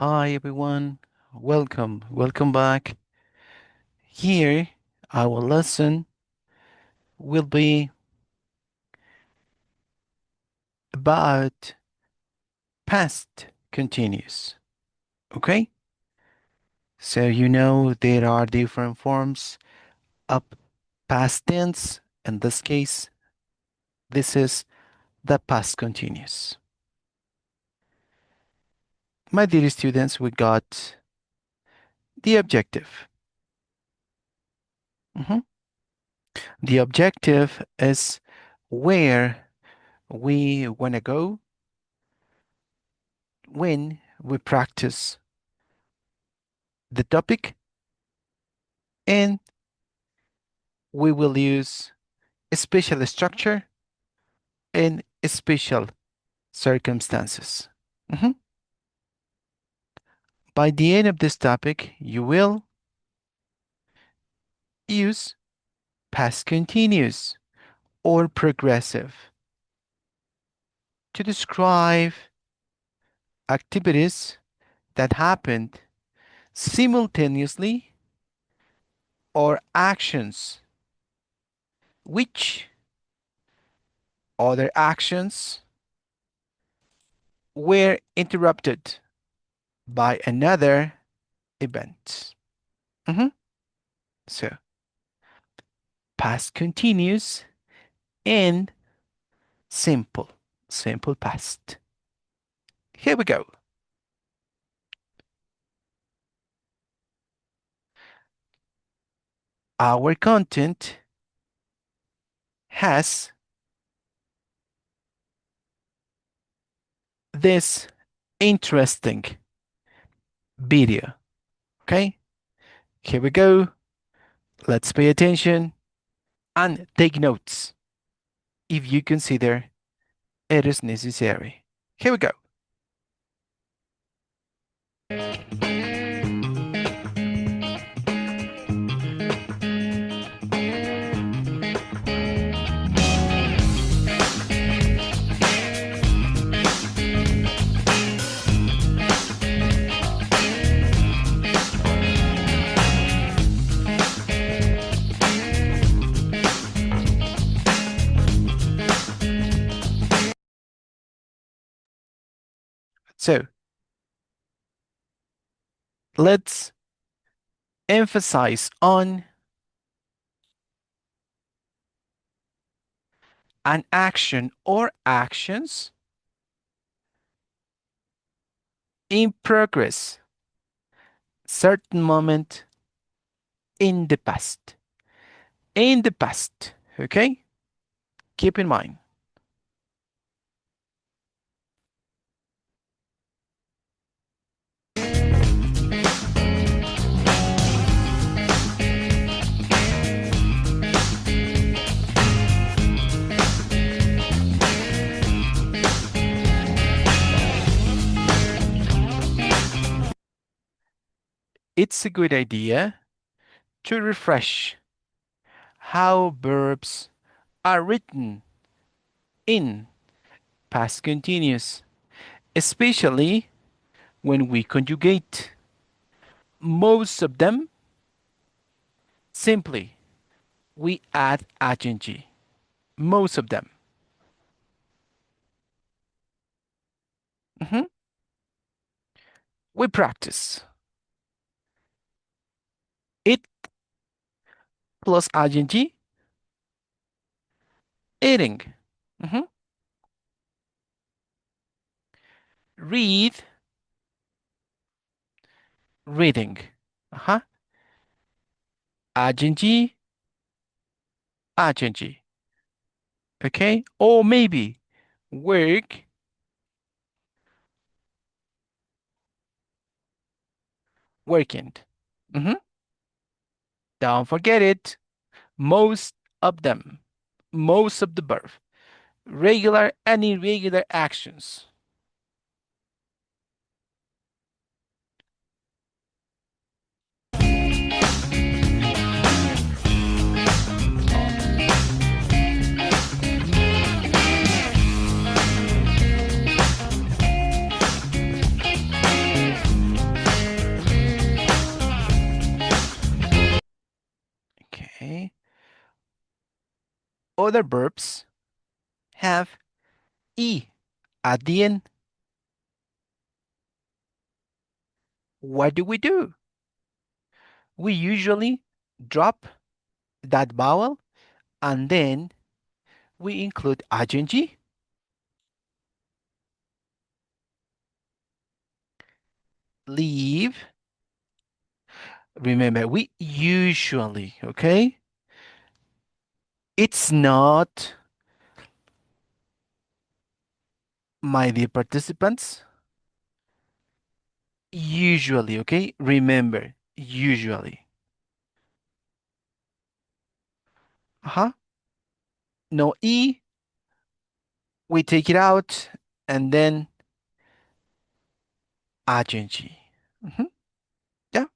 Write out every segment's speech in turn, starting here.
Hi everyone, welcome back. Here, our lesson will be about past continuous. Okay? So you know there are different forms of past tense. In this case, this is the past continuous. My dear students, we got the objective. Mhm. The objective is where we want to go when we practice the topic, and we will use a special structure in special circumstances. Mhm. By the end of this topic, you will use past continuous or progressive to describe activities that happened simultaneously or actions which other actions were interrupted by another event. Mhm. So, past continuous and simple, simple past. Here we go. Our content has this interesting video. Okay, here we go. Let's pay attention and take notes if you consider it is necessary. Here we go. So let's emphasize on an action or actions in progress, certain moment in the past. In the past, okay? Keep in mind. It's a good idea to refresh how verbs are written in past continuous, especially when we conjugate. Most of them simply we add ing. Most of them. Mhm. We practice it plus ing, eating. Mhm. Read, reading. Uh-huh. Ing, ing. Okay? Or maybe work, working. Mhm. Don't forget it. Most of them. Most of the verb. Regular and irregular actions. Other verbs have E at the end. What do? We usually drop that vowel and then we include ing. Leave. Remember, we usually, okay? It's not, my dear participants, usually, okay? Remember, usually. Uh-huh. No E, we take it out, and then ing. Mhm. Yeah.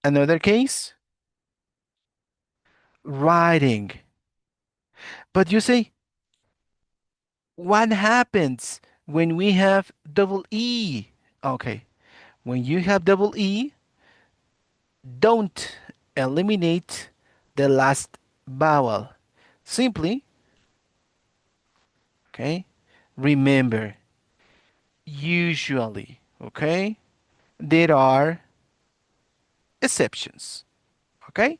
Another case, writing. But you say, what happens when we have double E? Okay. When you have double E, don't eliminate the last vowel. Simply, okay, remember, usually, okay, there are exceptions, okay?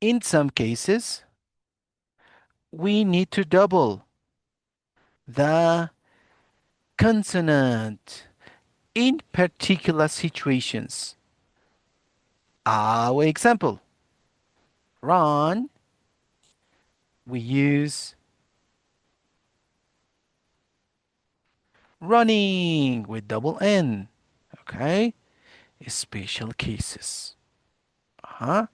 In some cases, we need to double the consonant in particular situations. Our example, run, we use running with double N, okay? Special cases. Uh-huh.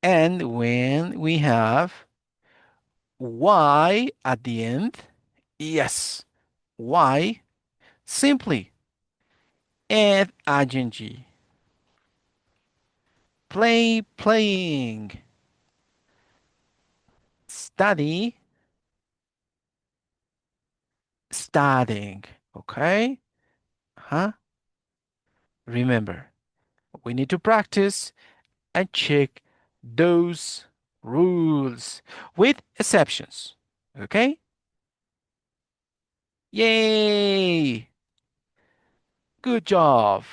And when we have Y at the end, yes, Y, simply add ing. Play, playing. Study, studying. Okay? Huh? Remember, we need to practice and check those rules with exceptions. Okay? Yay! Good job.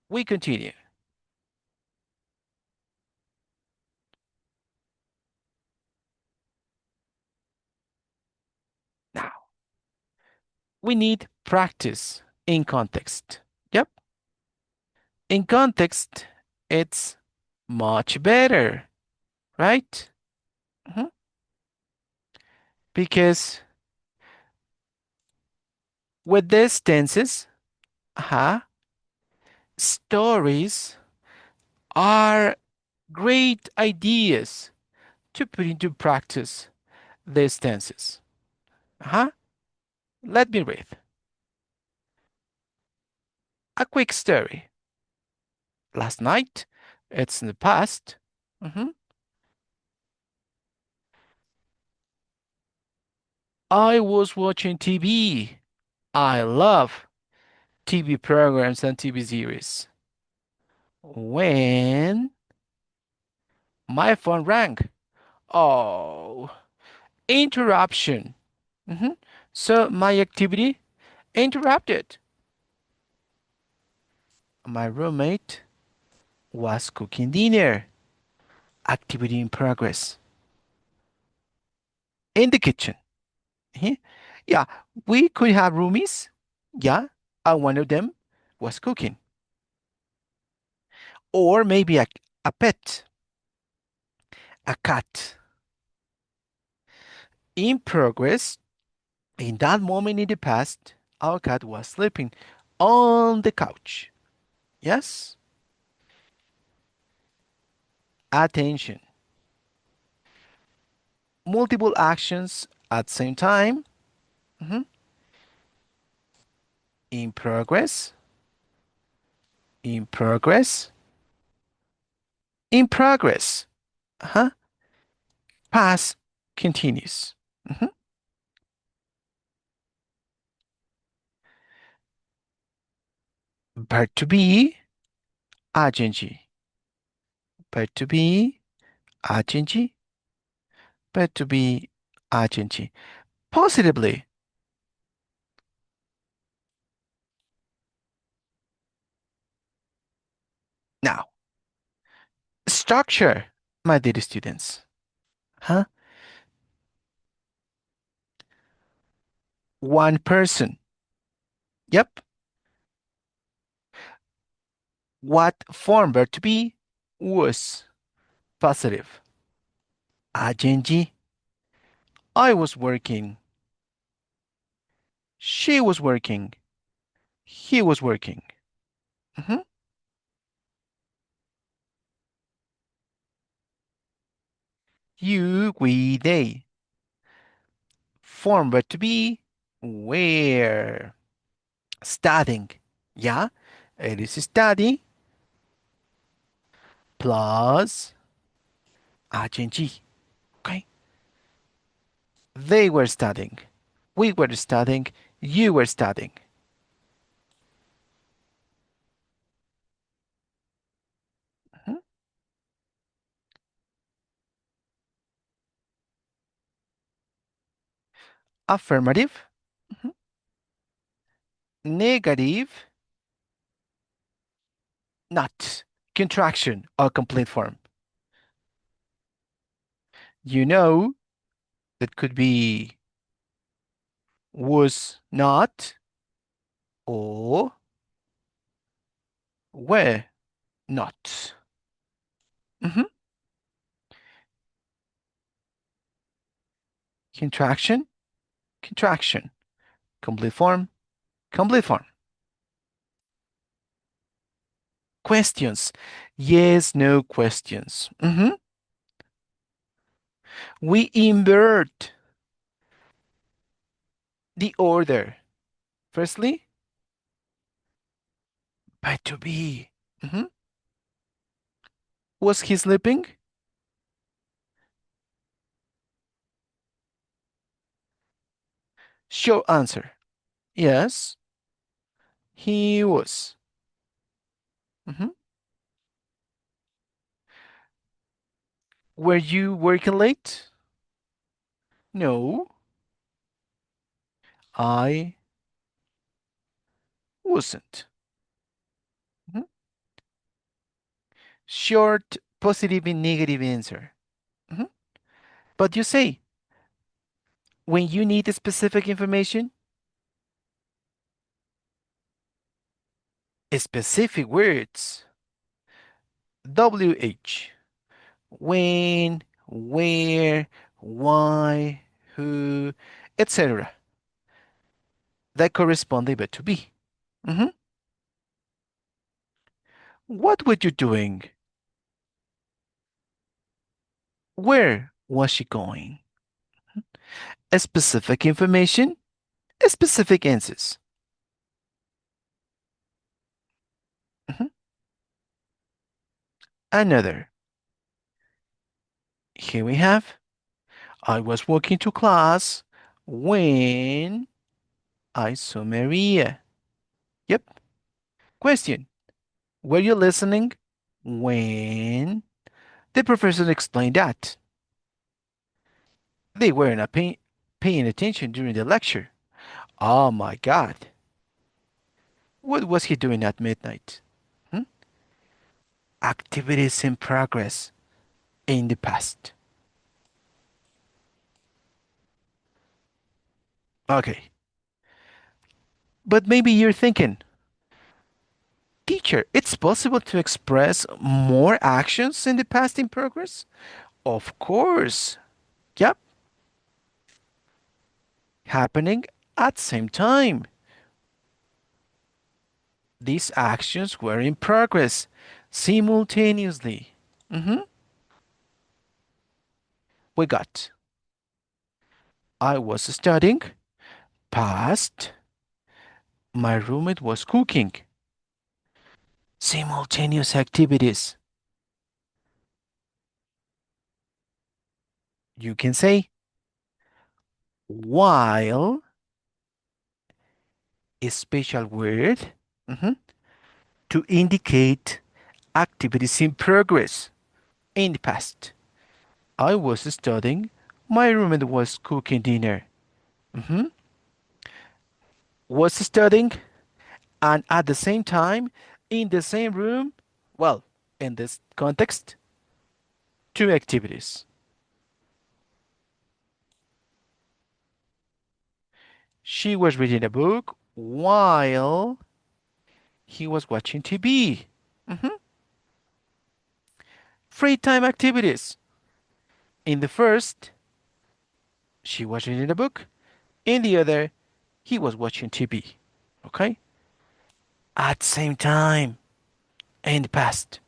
We continue. Now, we need practice in context. Yep. In context, it's much better, right? Mhm. Because with these tenses, stories are great ideas to put into practice these tenses. Let me read a quick story. Last night, it's in the past. Mhm. I was watching TV. I love TV programs and TV series. When my phone rang. Oh, interruption. Mhm. So my activity interrupted. My roommate was cooking dinner. Activity in progress. In the kitchen. Mhm. Yeah, we could have roomies. Yeah, and one of them was cooking. Or maybe a pet, a cat. In progress, in that moment in the past, our cat was sleeping on the couch. Yes? Attention. Multiple actions at the same time. Mhm. In progress. In progress. In progress. Uh-huh. Past continuous. Mhm. Verb to be, ing. Verb to be, ing. Verb to be, ing. Positively. Now, structure, my dear students. Huh? One person. Yep. What form verb to be was positive. ing. I was working. She was working. He was working. Mhm. You, we, they. Form verb to be where. Studying. Yeah, it is study plus ing. Okay. They were studying. We were studying. You were studying. Mhm. Affirmative. Mhm. Negative. Not. Contraction or complete form. You know, that could be was not or were not. Mhm. Contraction, contraction. Complete form, complete form. Questions. Yes, no questions. We invert the order. Firstly, by to be. Mhm. Was he sleeping? Short answer. Yes, he was. Mhm. Were you working late? No, I wasn't. Mhm. Short positive and negative answer. Mhm. But you say, when you need specific information, specific words. WH. When, where, why, who, etc. That correspond but to be. Mhm. What were you doing? Where was she going? A specific information, a specific answers. Mhm. Another. Here we have, I was walking to class when I saw Maria. Yep. Question. Were you listening when the professor explained that? They were not paying attention during the lecture. Oh my God. What was he doing at midnight? Hmm? Activities in progress in the past. Okay. But maybe you're thinking, Teacher, it's possible to express more actions in the past in progress? Of course. Yep, happening at the same time. These actions were in progress simultaneously. Mhm. We got I was studying, past, my roommate was cooking. Simultaneous activities. You can say while, a special word, mhm, to indicate activities in progress in the past. I was studying, my roommate was cooking dinner. Mhm. Was studying, and at the same time, in the same room, well, in this context, two activities. She was reading a book while he was watching TV. Mhm. Free time activities. In the first, she was reading a book. In the other, he was watching TV. Okay? At the same time, in the past.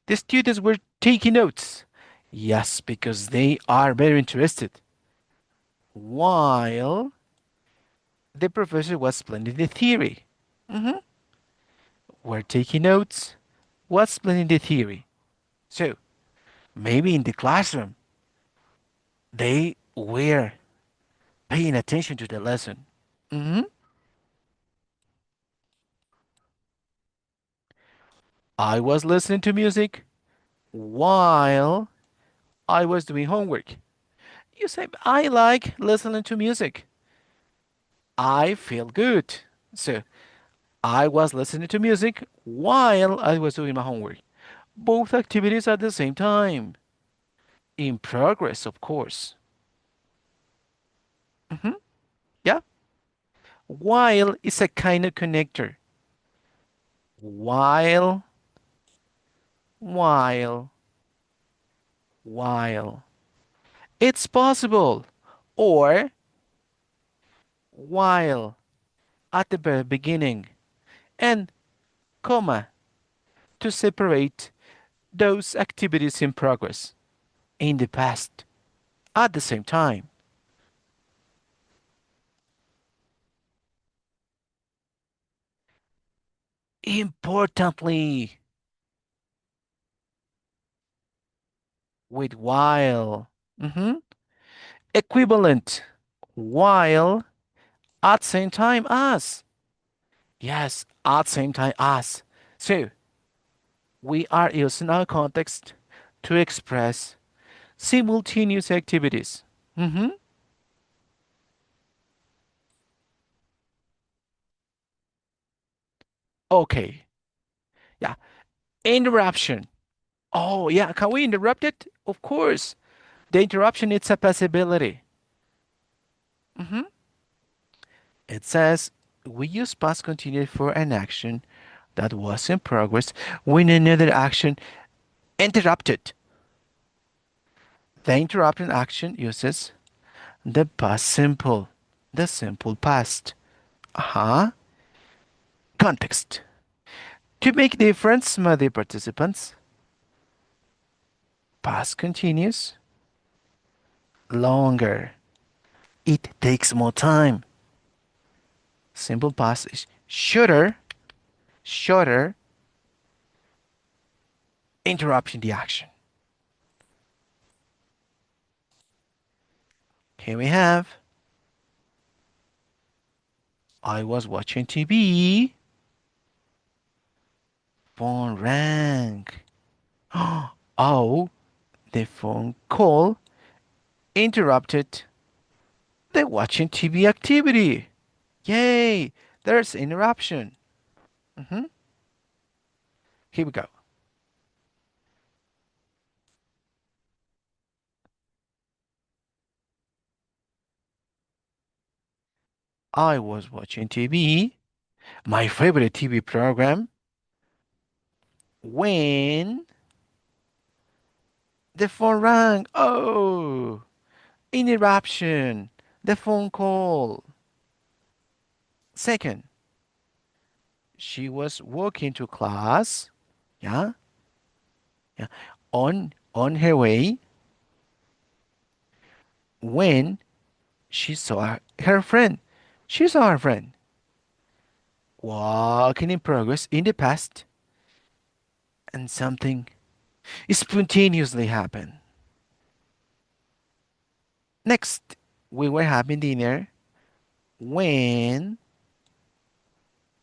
The students were taking notes. Yes, because they are very interested. While the professor was explaining the theory. Mhm. Were taking notes, was explaining the theory. So, maybe in the classroom, they were paying attention to the lesson. Mhm. I was listening to music while I was doing homework. You say, I like listening to music. I feel good. So, I was listening to music while I was doing my homework. Both activities at the same time. In progress, of course. Mhm. Yeah. While is a kind of connector. While, while, while. It's possible. Or while at the very beginning. And comma to separate those activities in progress in the past at the same time. Importantly, with while. Mhm. Equivalent. While at same time as. Yes, at same time as. So we are using our context to express simultaneous activities. Mhm. Okay. Yeah. Interruption. Oh, yeah. Can we interrupt it? Of course. The interruption is a possibility. Mhm. It says we use past continuous for an action that was in progress when another action interrupted. The interrupting action uses the past simple, the simple past. Uh-huh. Context. To make difference, my dear participants, past continuous, longer. It takes more time. Simple past is shorter, shorter, interrupting the action. Here we have I was watching TV. Phone rang. Oh, the phone call interrupted the watching TV activity. Yay, there's interruption. Mhm. Here we go. I was watching TV, my favorite TV program, when the phone rang. Oh, interruption. The phone call. Second, she was walking to class. Yeah, yeah. On her way, when she saw her friend. She saw her friend walking in progress in the past, and something spontaneously happened. Next, we were having dinner when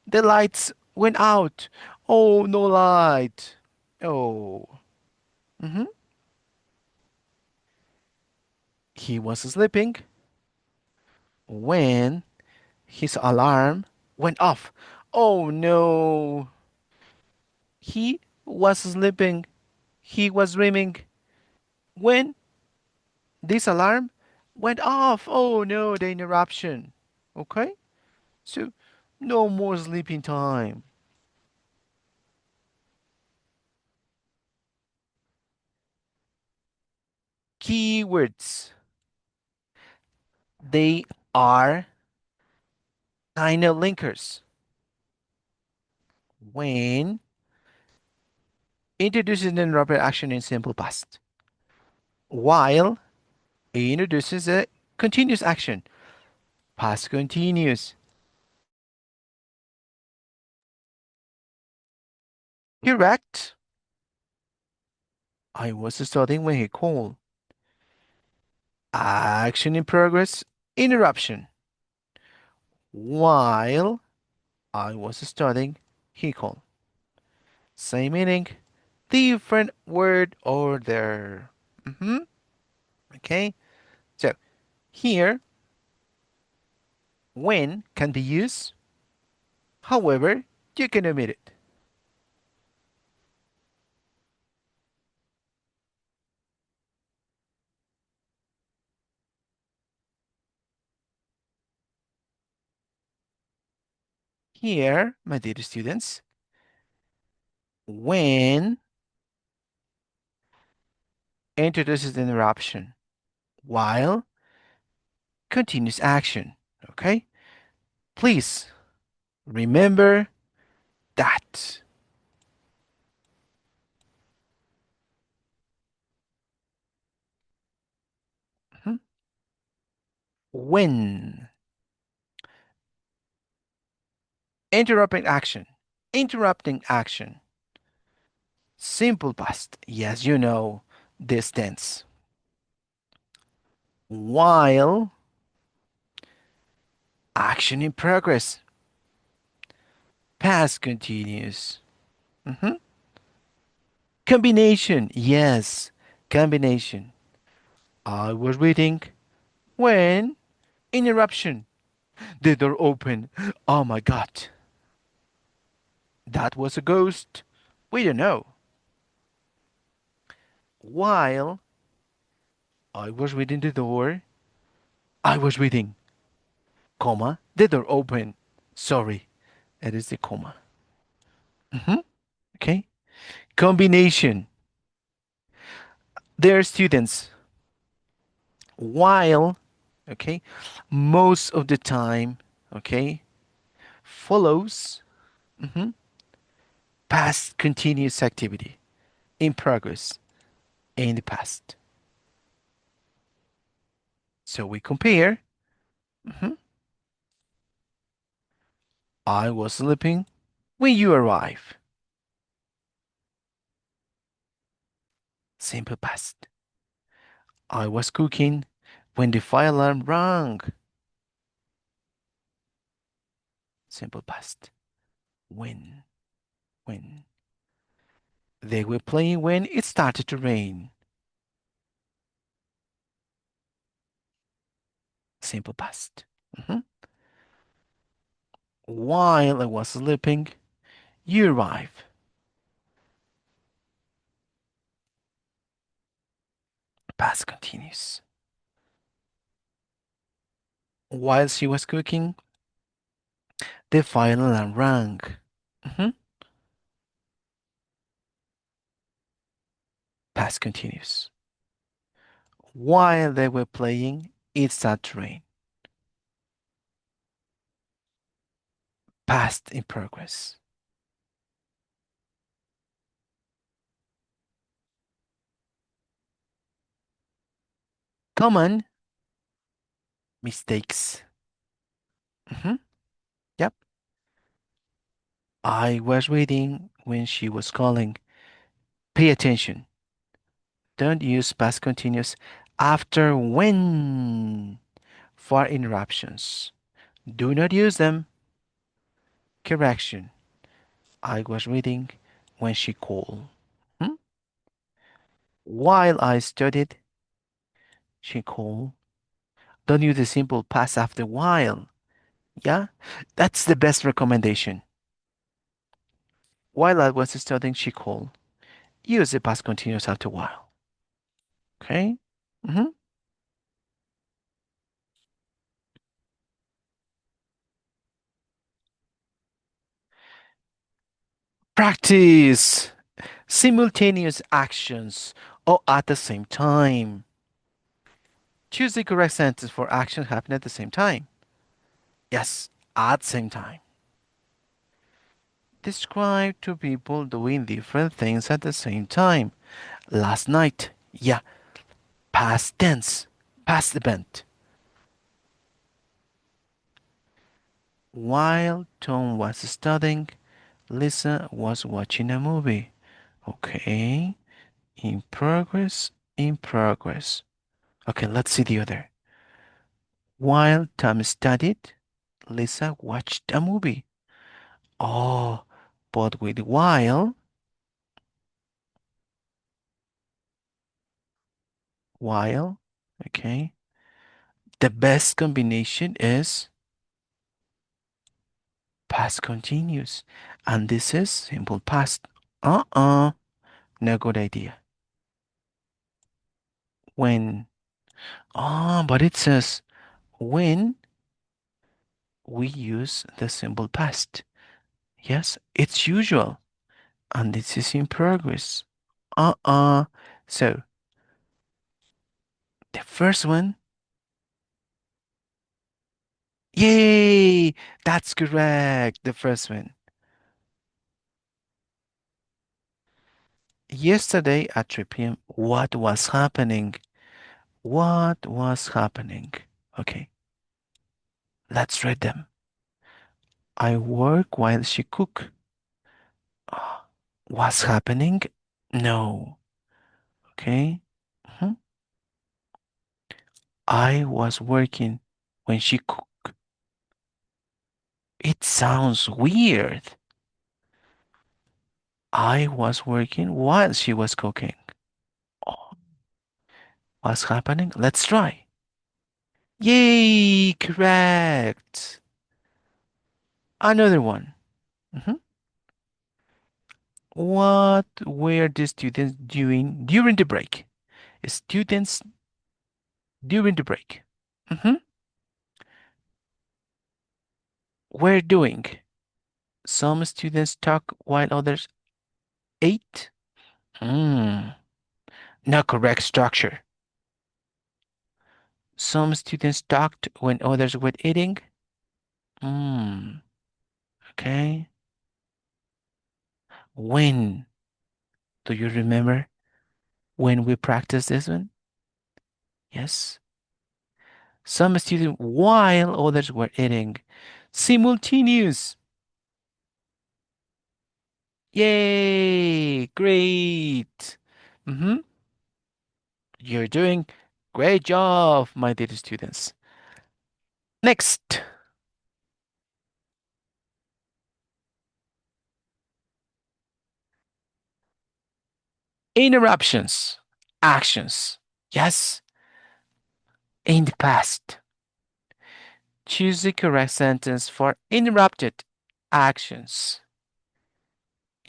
the lights went out. Oh, no light. Oh. hmm He was sleeping when his alarm went off. Oh no. He was sleeping. He was dreaming when this alarm went off. Oh no, the interruption. Okay? So, no more sleeping time. Keywords. They are kind of linkers. When introduces an interrupted action in simple past, while it introduces a continuous action, past continuous. Correct. I was studying when he called. Action in progress, interruption. While I was studying, he called. Same meaning, different word order. Okay. So here, when can be used. However, you can omit it. Here, my dear students, when introduces the interruption, while continuous action. Okay? Please remember that. Mhm. When interrupting action, interrupting action, simple past. Yes, you know this tense. While action in progress, past continuous. Mhm. Combination. Yes, combination. I was reading when interruption. The door opened. Oh my god. That was a ghost. We don't know. While I was reading the door, I was reading, comma, the door opened. Sorry, it is the comma. Mhm. Okay. Combination. There are students. While, okay, most of the time, okay, follows mhm, past continuous activity in progress in the past. So we compare. mhm, I was sleeping when you arrive. Simple past. I was cooking when the fire alarm rang. Simple past. When. When. They were playing when it started to rain. Simple past. Mhm. While I was sleeping, you arrive. Past continues. While she was cooking. The fire alarm rang. Mhm. Past continuous. While they were playing, it started to rain. Past in progress. Common mistakes. Mhm. Yep. I was reading when she was calling. Pay attention. Don't use past continuous after when for interruptions. Do not use them. Correction. I was reading when she called. Hmm? While I studied, she called. Don't use the simple past after while. Yeah? That's the best recommendation. While I was studying, she called. Use the past continuous after while. Okay? hmm Practice simultaneous actions or at the same time. Choose the correct sentence for action happening at the same time. Yes, at the same time. Describe two people doing different things at the same time. Last night. Yeah, past tense. Past event. While Tom was studying, Lisa was watching a movie. Okay. In progress. In progress. Okay, let's see the other. While Tom studied, Lisa watched a movie. Oh, but with while, okay. The best combination is past continuous. And this is simple past. No good idea. When, but it says when we use the simple past. Yes, it's usual. And this is in progress. Uh-uh. So the first one, yay! That's correct. The first one. Yesterday at 3 p.m., what was happening? What was happening? Okay, let's read them. I work while she cook. What's happening? No. Okay. Mhm. I was working when she cooked. It sounds weird. I was working while she was cooking. Oh, what's happening? Let's try. Yay! Correct. Another one. Mhm. What were the students doing during the break? Students during the break. Mhm. Were doing. Some students talk while others ate. Hmm. Not correct structure. Some students talked when others were eating. Hmm. Okay. When? Do you remember when we practiced this one? Yes. Some students while others were eating. Simultaneous. Yay! Great. Mm-hmm. You're doing great job, my dear students. Next, interruptions, actions. Yes, in the past. Choose the correct sentence for interrupted actions.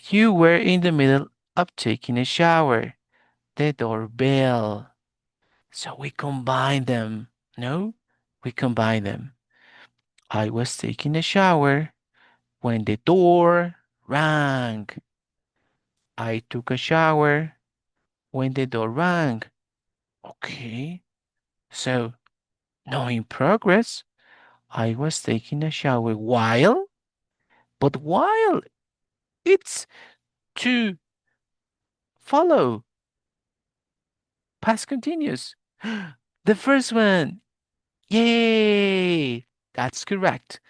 You were in the middle of taking a shower. The doorbell. So we combine them. No, we combine them. I was taking a shower when the door rang. I took a shower when the door rang. Okay, so no in progress. I was taking a shower while, but while it's to follow past continuous. The first one, yay! That's correct.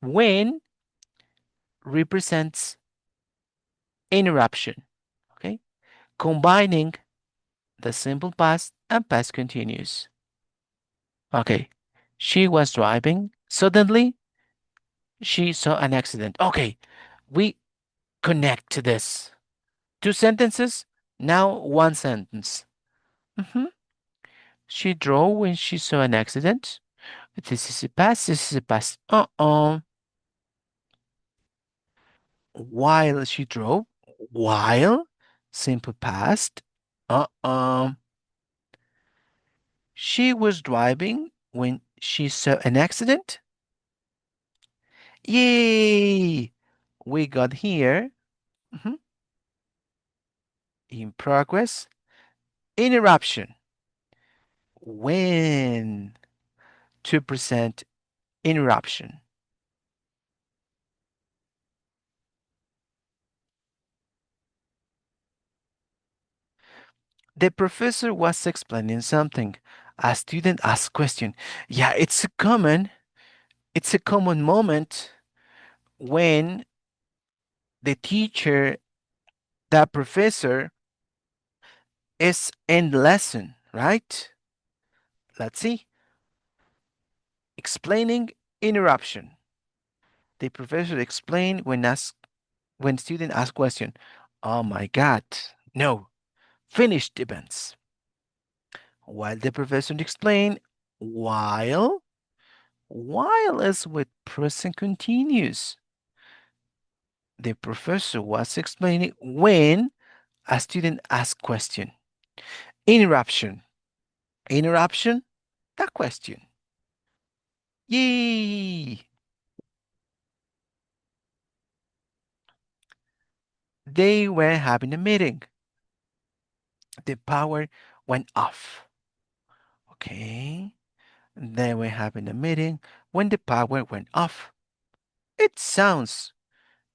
When represents interruption, okay? Combining the simple past and past continuous. Okay, she was driving. Suddenly, she saw an accident. Okay, we connect to this. Two sentences, now one sentence. Mhm. She drove when she saw an accident. This is a past, this is a past. While she drove, while, simple past. Uh-uh. She was driving when she saw an accident. Yay! We got here. Mhm. In progress. Interruption. When to present interruption. The professor was explaining something. A student asked question. Yeah, it's a common moment when the teacher, the professor is in the lesson, right? Let's see. Explaining interruption. The professor explained when student ask question. Oh my God. No. Finished events. While the professor explained while is with present continuous. The professor was explaining when a student asked question. Interruption. Interruption, that question. Yay! They were having a meeting. The power went off. Okay. They were having a meeting when the power went off. It sounds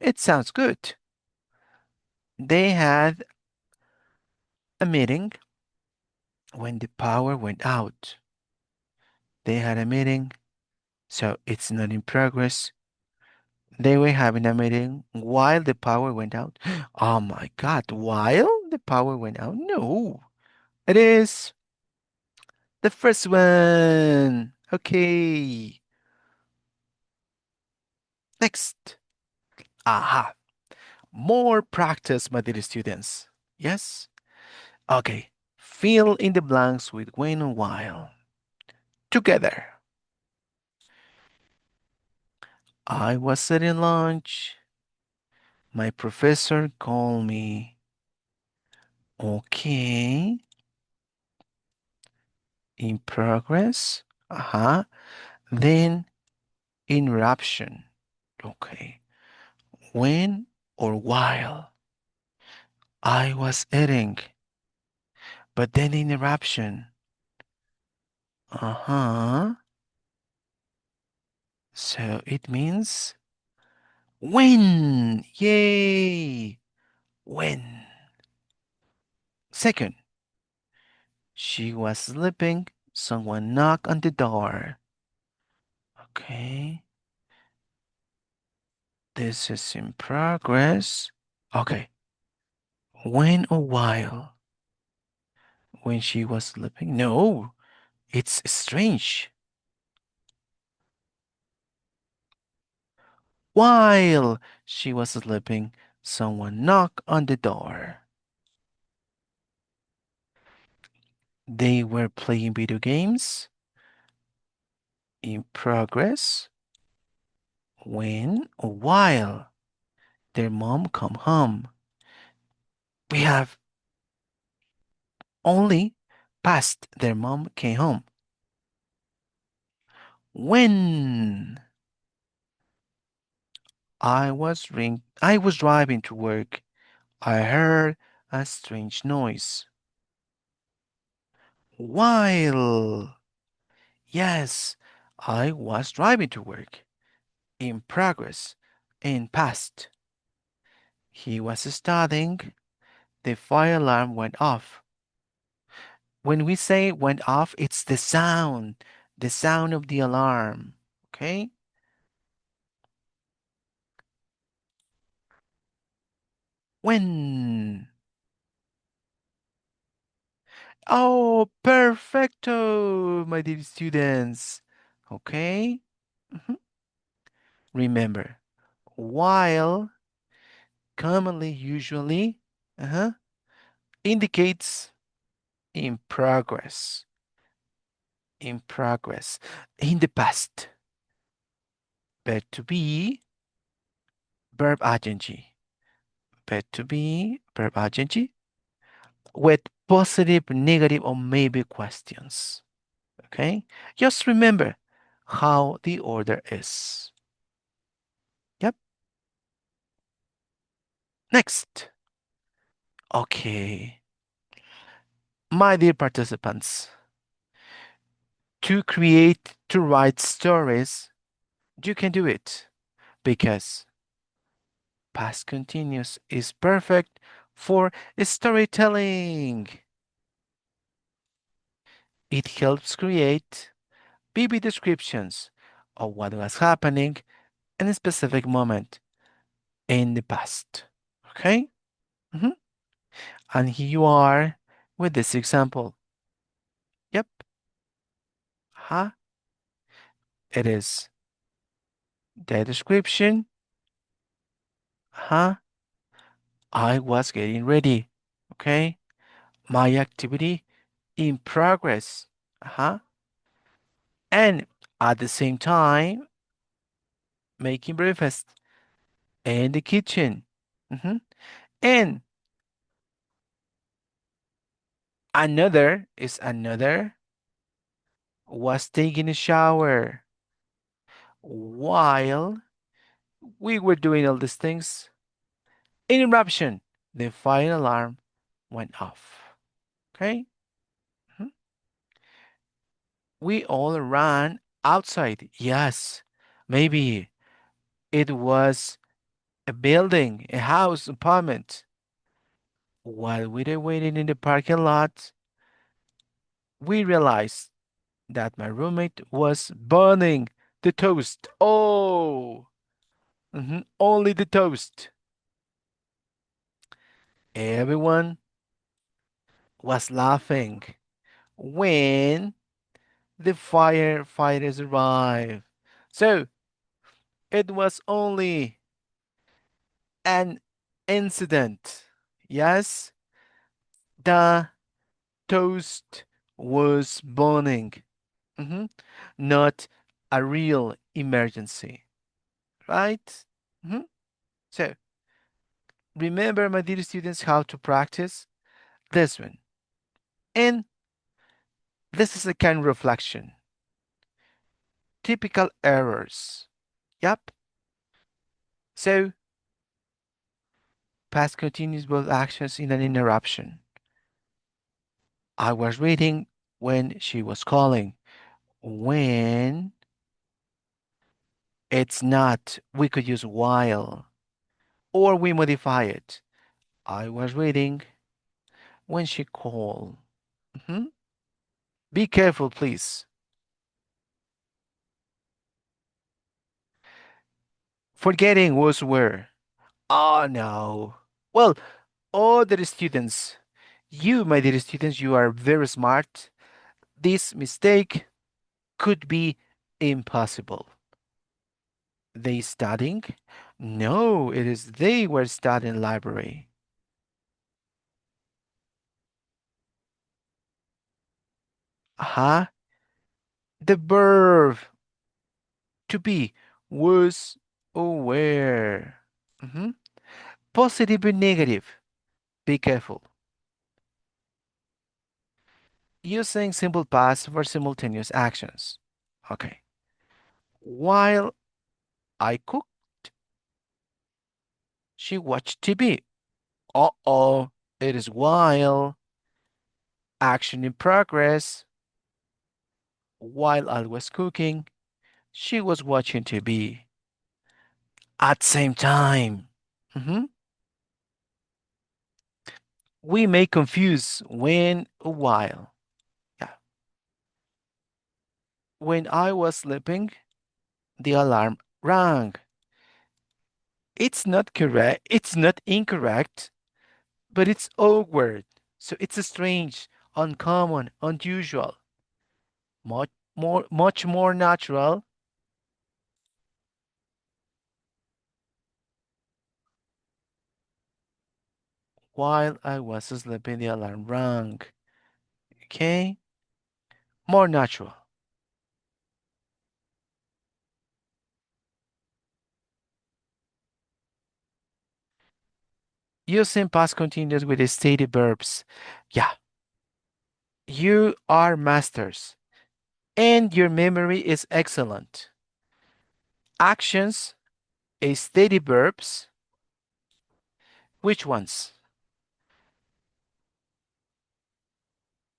it sounds good. They had a meeting when the power went out. They had a meeting, so it's not in progress. They were having a meeting while the power went out. Oh my God, while the power went out? No, it is the first one. Okay, next. Aha, more practice, my dear students. Yes? Okay, fill in the blanks with when and while. Together. I was eating lunch. My professor called me. Okay, in progress. Uh-huh. Then interruption. Okay. When or while I was eating, but then interruption. Uh-huh. So it means when. Yay. When. Second, she was sleeping. Someone knocked on the door. Okay. This is in progress. Okay. When or while? When she was sleeping? No, it's strange. While she was sleeping, someone knocked on the door. They were playing video games. In progress. When or while their mom come home. We have only past their mom came home. When? I was driving to work. I heard a strange noise. While, yes, I was driving to work. In progress, in past. He was studying. The fire alarm went off. When we say went off, it's the sound of the alarm. Okay? When? Oh, perfecto, my dear students. Okay? Mhm. Remember, while commonly, usually, uh-huh, indicates in progress, in progress, in the past. But to be, verb ing. But to be, verb ing, with positive, negative, or maybe questions. Okay? Just remember how the order is. Yep. Next. Okay. My dear participants, to write stories, you can do it because past continuous is perfect for storytelling. It helps create vivid descriptions of what was happening in a specific moment in the past. Okay? Mhm. And here you are with this example. Yep. Huh? It is the description. Huh? I was getting ready. Okay? My activity in progress. Huh? And at the same time, making breakfast in the kitchen. Mhm. And another was taking a shower while we were doing all these things. Interruption. The fire alarm went off. Okay? Mhm. We all ran outside. Yes. Maybe it was a building, a house, apartment. While we were waiting in the parking lot, we realized that my roommate was burning the toast. Oh, only the toast. Everyone was laughing when the firefighters arrived. So it was only an incident. Yes, the toast was burning, mhm, not a real emergency, right? Mhm. So remember, my dear students, how to practice this one. And this is a kind of reflection. Typical errors. Yep. So past continuous both actions in an interruption. I was reading when she was calling. When it's not, we could use while or we modify it. I was reading when she called. Mhm. Be careful, please. Forgetting was where. Oh no. Well, all the students, you, my dear students, you are very smart. This mistake could be impossible. They studying? No, it is they were studying library. Uh-huh. The verb to be was aware. Mhm. Positive and negative. Be careful. Using simple past for simultaneous actions. Okay. While I cooked, She watched TV. Uh-oh, it is while action in progress. While I was cooking, she was watching TV at same time. Mhm. We may confuse when a while. Yeah. When I was sleeping, the alarm rang. It's not correct. It's not incorrect, but it's awkward. So it's a strange, uncommon, unusual, much more natural. While I was sleeping, the alarm rang. Okay? More natural. Using past continuous with the stated verbs. Yeah, you are masters, and your memory is excellent. Actions, a stated verbs. Which ones?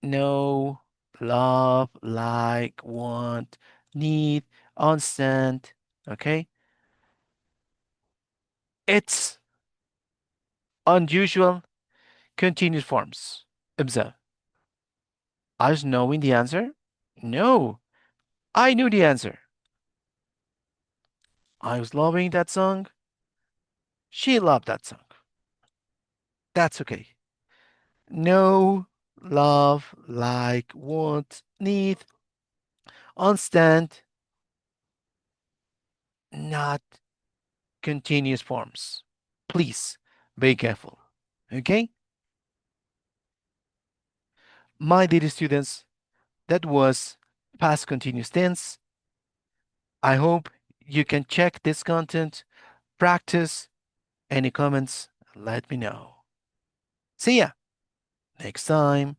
Know, love, like, want, need, understand. Okay? It's unusual continuous forms. Observe. I was knowing the answer? No, I knew the answer. I was loving that song. She loved that song. That's okay. Know, love, like, want, need, understand, not continuous forms. Please be careful. Okay? My dear students, that was past continuous tense. I hope you can check this content, practice. Any comments, let me know. See ya next time.